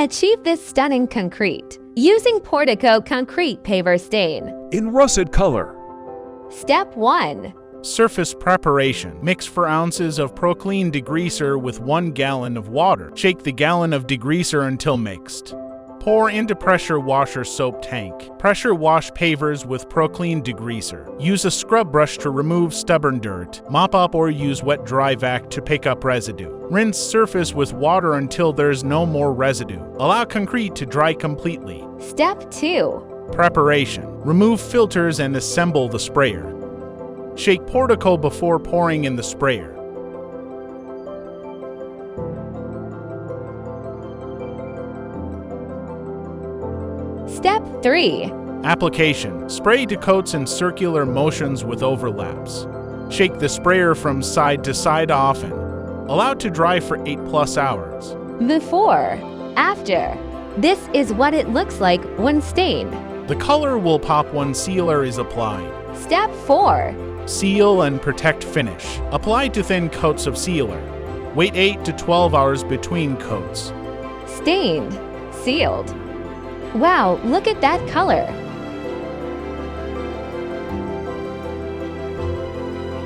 Achieve this stunning concrete using Portico concrete paver stain. In russet color. Step 1. Surface preparation. Mix 4 ounces of Proclean degreaser with 1 gallon of water. Shake the gallon of degreaser until mixed. Pour into pressure washer soap tank. Pressure wash pavers with Proclean degreaser. Use a scrub brush to remove stubborn dirt. Mop up or use wet dry vac to pick up residue. Rinse surface with water until there's no more residue. Allow concrete to dry completely. Step 2. Preparation. Remove filters and assemble the sprayer. Shake Portico before pouring in the sprayer. Step 3. Application. Spray to coats in circular motions with overlaps. Shake the sprayer from side to side often. Allow to dry for 8+ hours. Before. After. This is what it looks like when stained. The color will pop when sealer is applied. Step 4. Seal and protect finish. Apply to thin coats of sealer. Wait 8 to 12 hours between coats. Stained. Sealed. Wow, look at that color!